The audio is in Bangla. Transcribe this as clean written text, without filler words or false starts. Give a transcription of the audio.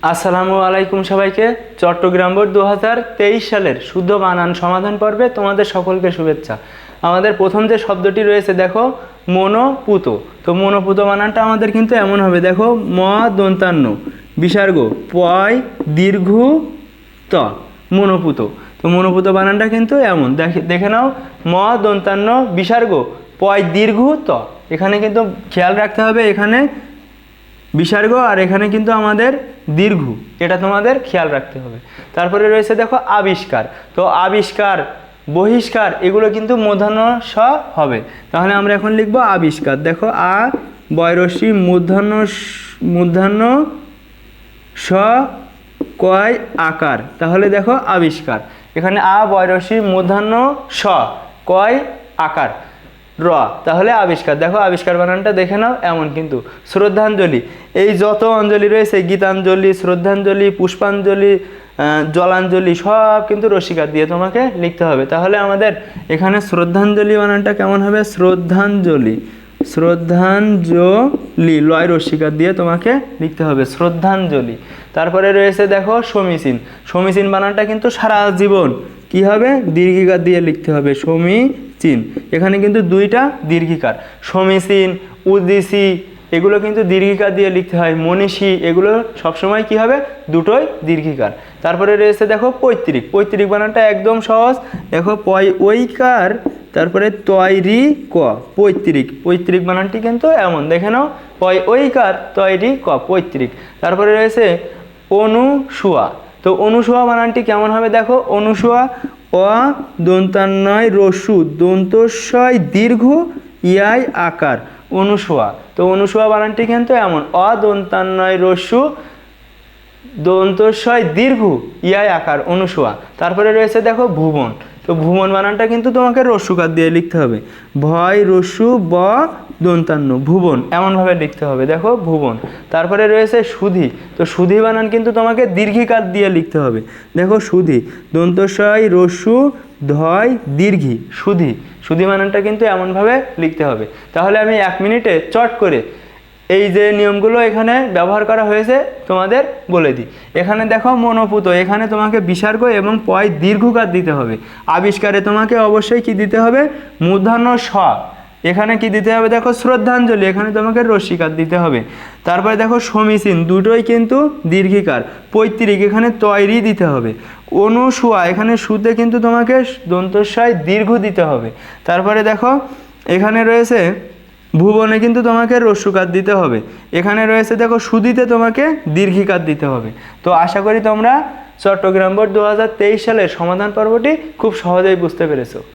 আসসালামু আলাইকুম সবাইকে। চট্টগ্রাম বোর্ড 2023 সালের শুদ্ধ বানান সমাধান পর্বে তোমাদের সকলকে শুভেচ্ছা। আমাদের প্রথম যে শব্দটি রয়েছে দেখো মনোপুত। তো মনোপুত বানানটা আমাদের কিন্তু এমন হবে, দেখো ম দন্তান্ন বিসর্গ পয় দীর্ঘ ত মনোপুত। তো মনোপুত বানানটা কিন্তু এমন, দেখে নাও ম দন্তান্ন বিসর্গ পয় দীর্ঘ ত। এখানে কিন্তু খেয়াল রাখতে হবে, এখানে বিসর্গ আর এখানে কিন্তু আমাদের দীর্ঘ, এটা তোমাদের খেয়াল রাখতে হবে। তারপরে রয়েছে দেখো আবিষ্কার। তো আবিষ্কার বহিষ্কার এগুলো কিন্তু মূর্ধন্য স হবে, তাহলে আমরা এখন লিখব আবিষ্কার। দেখো আ বয়রসি মূর্ধন্য স কয় আকার, তাহলে দেখো আবিষ্কার। এখানে আ বয়রসি মূর্ধন্য স কয় আকার র, তাহলে আবিষ্কার। দেখো আবিষ্কার বানানটা দেখে নাও এমন কিন্তু। শ্রদ্ধাঞ্জলি, এই যত অঞ্জলি রয়েছে গীতাঞ্জলি, শ্রদ্ধাঞ্জলি, পুষ্পাঞ্জলি, জলাঞ্জলি সব কিন্তু রসিকার দিয়ে তোমাকে লিখতে হবে। তাহলে আমাদের এখানে শ্রদ্ধাঞ্জলি বানানটা কেমন হবে? শ্রদ্ধাঞ্জলি, শ্রদ্ধাঞ্জলি লয় রসিকার দিয়ে তোমাকে লিখতে হবে শ্রদ্ধাঞ্জলি। তারপরে রয়েছে দেখো সমীচীন। সমীচীন বানানটা কিন্তু সারা জীবন কি হবে? দীর্ঘিকার দিয়ে লিখতে হবে সমীচীন। এখানে কিন্তু দুইটা দীর্ঘিকার, সমীচীন উদ্দেশী এগুলো কিন্তু দীর্ঘিকার দিয়ে লিখতে হয়। মনীষী এগুলো সবসময় কি হবে? দুটোই দীর্ঘিকার। তারপরে রয়েছে দেখো পৈতৃক। পৈতৃক বানানটা একদম সহজ, দেখো পয় ঐকার তারপরে তয়রি ক পৈতৃক। পৈতৃক বানানটি কিন্তু এমন, দেখে নাও পয় ঐকার তয়রি ক পৈতৃক। তারপরে রয়েছে অনুসুয়া। তো অনুসুয়া বানানটি কেমন হবে? দেখো অনুসুয়া অ দন্তান্নয় রসু দন্তস্বয় দীর্ঘ ইয়াই আকার অনুসুয়া। তো অনুসুয়া বানানটি কিন্তু এমন, অ দন্তান্নয় রস্যু দন্তস্বয় দীর্ঘ ইয়াই আকার অনুসুয়া। তারপরে রয়েছে দেখো ভুবন। তো ভুবন বানানটা কিন্তু তোমাকে রস্যুকার দিয়ে লিখতে হবে, ভয় রস্যু ব দন্তান্ন ভুবন, এমনভাবে লিখতে হবে। দেখো ভুবন। তারপরে রয়েছে সুধি। তো সুধি বানান কিন্তু তোমাকে দীর্ঘিকার দিয়ে লিখতে হবে। দেখো সুধি দন্তস্বয় রস্যু ধয় দীর্ঘি সুধি। সুধি বানানটা কিন্তু এমনভাবে লিখতে হবে। তাহলে আমি 1 মিনিটে চট করে এই যে নিয়মগুলো এখানে ব্যবহার করা হয়েছে তোমাদের বলে দিই। এখানে দেখো মনোপুত, এখানে তোমাকে বিসর্গ এবং পয় দীর্ঘকার দিতে হবে। আবিষ্কারে তোমাকে অবশ্যই কি দিতে হবে? মূর্ধন্য স। এখানে কি দিতে হবে? দেখো শ্রদ্ধাঞ্জলি, এখানে তোমাকে রসিকার দিতে হবে। তারপরে দেখো সমীচীন দুটোই কিন্তু দীর্ঘিকার। পৈতৃক এখানে তয়রি দিতে হবে। অনুসুয়া এখানে সুতে কিন্তু তোমাকে দন্তস্বয় দীর্ঘ দিতে হবে। তারপরে দেখো এখানে রয়েছে ভুবনে কিন্তু তোমাকে রস্যুকার দিতে হবে। এখানে রয়েছে দেখো সুধিতে তোমাকে দীর্ঘিকার দিতে হবে। তো আশা করি তোমরা চট্টগ্রাম বোর্ড 2023 সালের সমাধান পর্বটি খুব সহজেই বুঝতে পেরেছো।